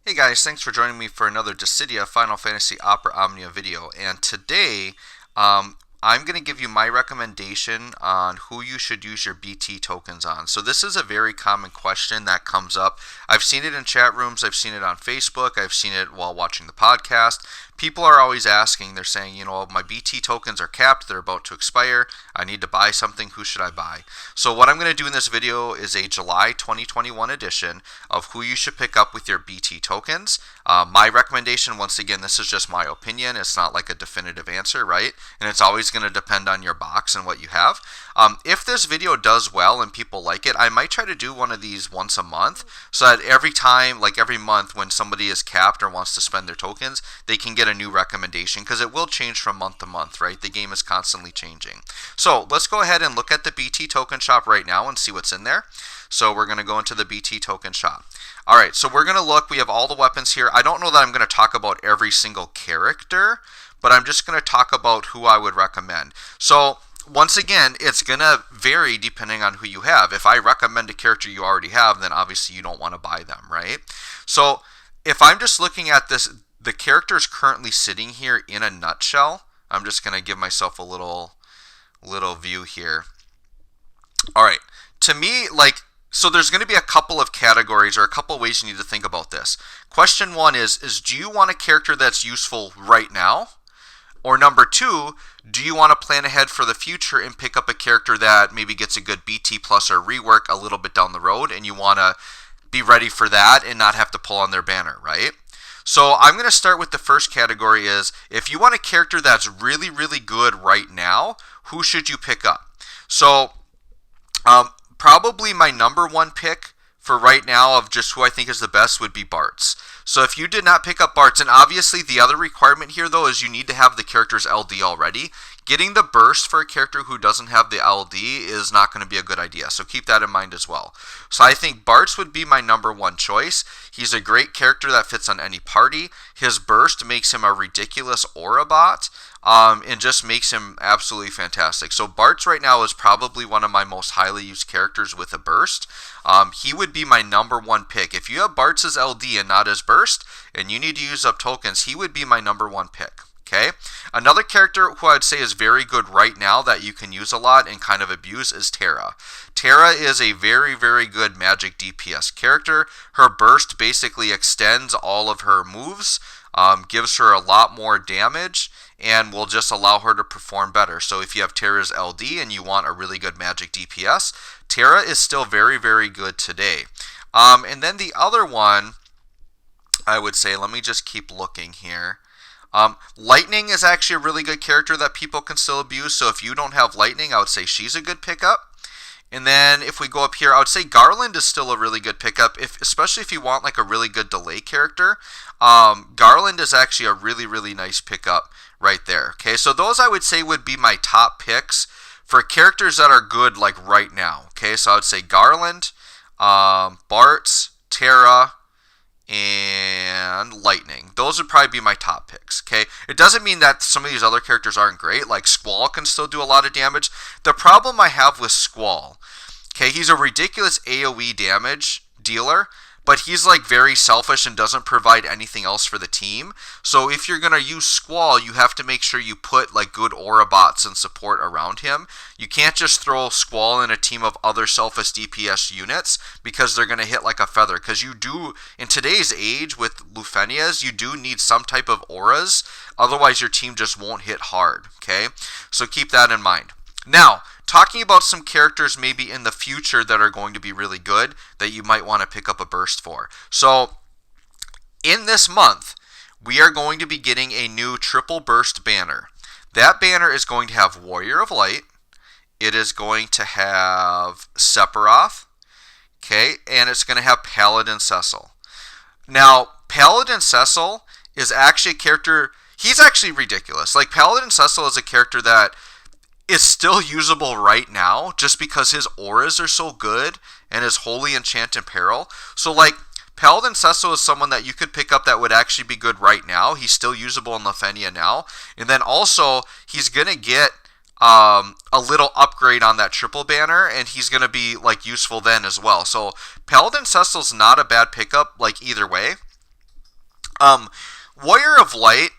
Hey guys, thanks for joining me for another Dissidia Final Fantasy Opera Omnia video. And today, I'm going to give you my recommendation on who you should use your BT tokens on. So this is a very common question that comes up. I've seen it in chat rooms, I've seen it on Facebook, I've seen it while watching the podcast. People are always asking, they're saying, my BT tokens are capped, they're about to expire, I need to buy something, who should I buy? So what I'm going to do in this video is a July 2021 edition of who you should pick up with your BT tokens. My recommendation, once again, this is just my opinion, it's not like a definitive answer, right? And it's always going to depend on your box and what you have. If this video does well and people like it, I might try to do one of these once a month so that every time, like every month when somebody is capped or wants to spend their tokens, they can get a new recommendation because it will change from month to month, right? The game is constantly changing. So let's go ahead and look at the BT token shop right now and see what's in there. So we're going to go into the BT token shop. All right, so we're going to look, we have all the weapons here. I don't know that I'm going to talk about every single character, but I'm just going to talk about who I would recommend. So once again, it's going to vary depending on who you have. If I recommend a character you already have, then obviously you don't want to buy them, right? So if I'm just looking at this, the characters currently sitting here in a nutshell, I'm just going to give myself a little view here. All right, to me, so there's going to be a couple of categories or a couple of ways you need to think about this. Question one is do you want a character that's useful right now? Or number two, do you want to plan ahead for the future and pick up a character that maybe gets a good BT plus or rework a little bit down the road and you want to be ready for that and not have to pull on their banner, right? So I'm going to start with the first category is if you want a character that's really, really good right now, who should you pick up? So probably my number one pick for right now of just who I think is the best would be Bartz. So if you did not pick up Bartz, and obviously the other requirement here though is you need to have the character's LD already. Getting the burst for a character who doesn't have the LD is not going to be a good idea, so keep that in mind as well. So I think Bartz would be my number one choice. He's a great character that fits on any party. His burst makes him a ridiculous aura bot, and just makes him absolutely fantastic. So Bartz right now is probably one of my most highly used characters with a burst. He would be my number one pick. If you have Bartz's LD and not his burst, and you need to use up tokens, he would be my number one pick. Okay, another character who I'd say is very good right now that you can use a lot and kind of abuse is Terra. Terra is a very, very good magic DPS character. Her burst basically extends all of her moves, gives her a lot more damage, and will just allow her to perform better. So if you have Terra's LD and you want a really good magic DPS, Terra is still very, very good today. And then the other one, I would say, let me just keep looking here. Lightning is actually a really good character that people can still abuse, so if you don't have Lightning, I would say she's a good pickup. And then if we go up here, I would say Garland is still a really good pickup, especially if you want like a really good delay character. Garland is actually a really, really nice pickup right there. Okay, so those I would say would be my top picks for characters that are good like right now. Okay, so I would say Garland, Bartz, Terra, and Lightning. Those would probably be my top picks. Okay, it doesn't mean that some of these other characters aren't great. Like Squall can still do a lot of damage. The problem I have with Squall, okay, he's a ridiculous AoE damage dealer, but he's like very selfish and doesn't provide anything else for the team. So if you're gonna use Squall, you have to make sure you put like good aura bots and support around him. You can't just throw Squall in a team of other selfish DPS units because they're gonna hit like a feather. Because you do, in today's age with Lufenias, you do need some type of auras. Otherwise your team just won't hit hard, okay? So keep that in mind. Now, talking about some characters maybe in the future that are going to be really good that you might want to pick up a burst for. So, in this month, we are going to be getting a new triple burst banner. That banner is going to have Warrior of Light. It is going to have Sephiroth. Okay, and it's going to have Paladin Cecil. Now, Paladin Cecil is actually a character, he's actually ridiculous. Like, Paladin Cecil is a character that is still usable right now just because his auras are so good and his Holy Enchant and Peril. So like Paladin Cecil is someone that you could pick up that would actually be good right now. He's still usable in Lefenia now. And then also he's going to get a little upgrade on that triple banner and he's going to be like useful then as well. So Paladin Cecil's not a bad pickup like either way. Um, Warrior of Light,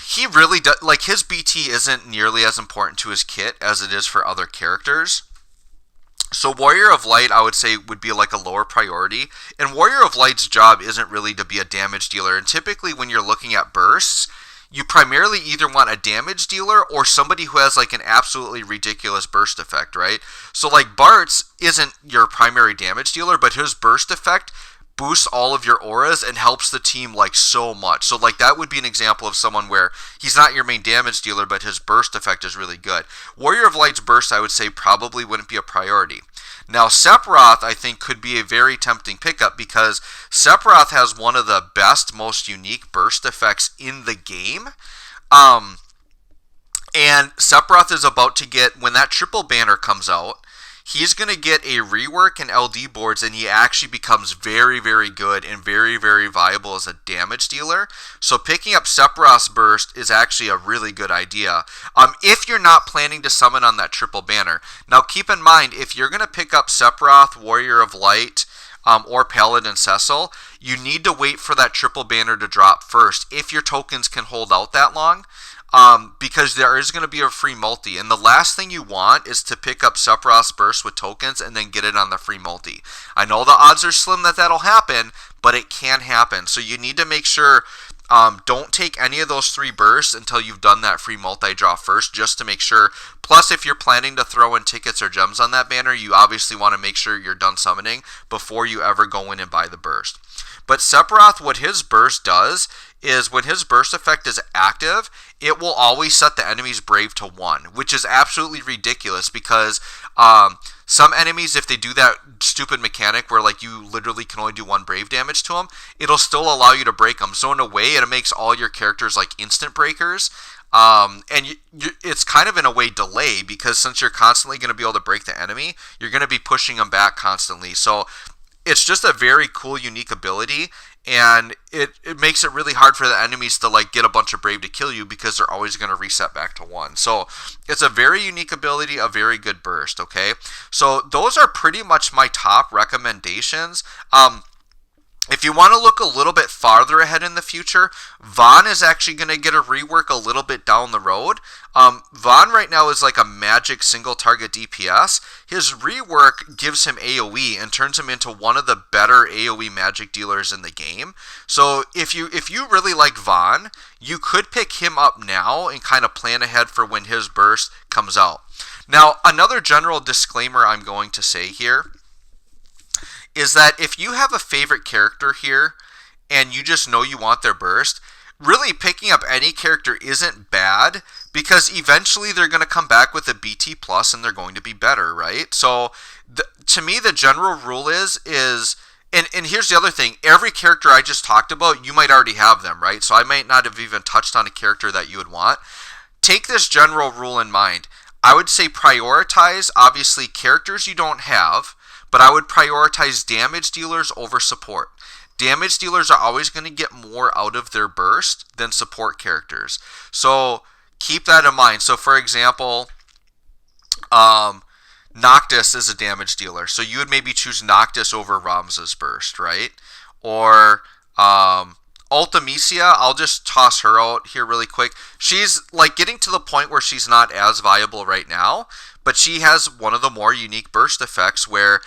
he really does, like, his BT isn't nearly as important to his kit as it is for other characters. So Warrior of Light, I would say, would be like a lower priority. And Warrior of Light's job isn't really to be a damage dealer. And typically when you're looking at bursts, you primarily either want a damage dealer or somebody who has like an absolutely ridiculous burst effect, right? So like Bart's isn't your primary damage dealer, but his burst effect boosts all of your auras and helps the team like so much. So like that would be an example of someone where he's not your main damage dealer, but his burst effect is really good. Warrior of Light's burst, I would say, probably wouldn't be a priority. Now Sephiroth, I think, could be a very tempting pickup because Sephiroth has one of the best, most unique burst effects in the game. And Sephiroth is about to get, when that triple banner comes out, he's going to get a rework in LD boards, and he actually becomes very, very good and very, very viable as a damage dealer. So picking up Sephiroth's burst is actually a really good idea if you're not planning to summon on that triple banner. Now keep in mind, if you're going to pick up Sephiroth, Warrior of Light, or Paladin Cecil, you need to wait for that triple banner to drop first if your tokens can hold out that long. Because there is going to be a free multi, and the last thing you want is to pick up Sephiroth's burst with tokens and then get it on the free multi. I know the odds are slim that that'll happen, but it can happen. So you need to make sure don't take any of those 3 bursts until you've done that free multi-draw first, just to make sure. Plus, if you're planning to throw in tickets or gems on that banner, you obviously want to make sure you're done summoning before you ever go in and buy the burst. But Sephiroth, what his burst does is when his burst effect is active, it will always set the enemy's brave to 1, which is absolutely ridiculous because some enemies, if they do that stupid mechanic where like you literally can only do 1 brave damage to them, it'll still allow you to break them. So in a way, it makes all your characters like instant breakers. It's kind of in a way delay because since you're constantly going to be able to break the enemy, you're going to be pushing them back constantly. So it's just a very cool, unique ability, and it makes it really hard for the enemies to like get a bunch of brave to kill you because they're always going to reset back to 1. So it's a very unique ability, a very good burst, okay? So those are pretty much my top recommendations. If you want to look a little bit farther ahead in the future, Vaughn is actually going to get a rework a little bit down the road. Vaughn right now is like a magic single target DPS. His rework gives him AoE and turns him into one of the better AoE magic dealers in the game. So if you really like Vaughn, you could pick him up now and kind of plan ahead for when his burst comes out. Now, another general disclaimer I'm going to say here is that if you have a favorite character here and you just know you want their burst, really picking up any character isn't bad because eventually they're going to come back with a BT plus and they're going to be better, right? So to me, the general rule is and here's the other thing, every character I just talked about, you might already have them, right? So I might not have even touched on a character that you would want. Take this general rule in mind. I would say prioritize, obviously, characters you don't have, but I would prioritize damage dealers over support. Damage dealers are always going to get more out of their burst than support characters. So keep that in mind. So for example, Noctis is a damage dealer. So you would maybe choose Noctis over Ramza's burst, right? Or Ultimisia, I'll just toss her out here really quick. She's like getting to the point where she's not as viable right now, but she has one of the more unique burst effects where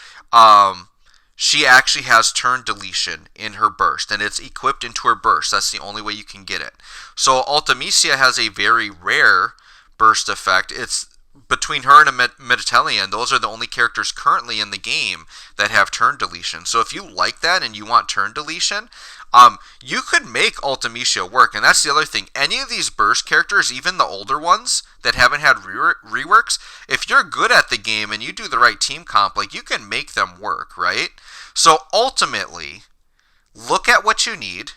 she actually has turn deletion in her burst, and it's equipped into her burst. That's the only way you can get it. So Ultimisia has a very rare burst effect. It's between her and a Meditellian, those are the only characters currently in the game that have turn deletion. So if you like that and you want turn deletion, you could make Ultimisia work. And that's the other thing. Any of these burst characters, even the older ones that haven't had reworks, if you're good at the game and you do the right team comp, like you can make them work, right? So ultimately, look at what you need,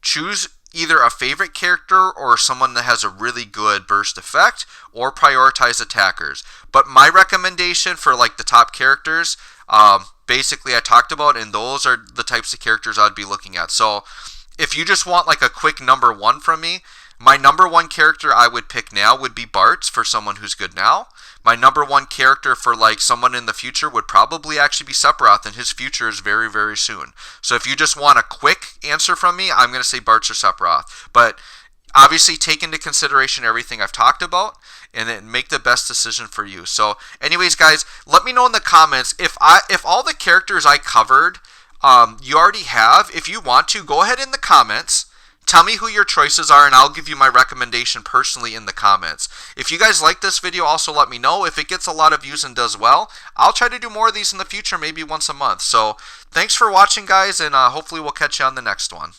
choose either a favorite character or someone that has a really good burst effect, or prioritize attackers. But my recommendation for like the top characters, basically I talked about, and those are the types of characters I'd be looking at. So if you just want like a quick number 1 from me, my number 1 character I would pick now would be Bartz for someone who's good now. My number 1 character for like someone in the future would probably actually be Sephiroth, and his future is very, very soon. So if you just want a quick answer from me, I'm going to say Bartz or Sephiroth. But obviously take into consideration everything I've talked about and then make the best decision for you. So anyways, guys, let me know in the comments if all the characters I covered you already have. If you want to, go ahead in the comments. Tell me who your choices are, and I'll give you my recommendation personally in the comments. If you guys like this video, also let me know. If it gets a lot of views and does well, I'll try to do more of these in the future, maybe once a month. So thanks for watching, guys, and hopefully we'll catch you on the next one.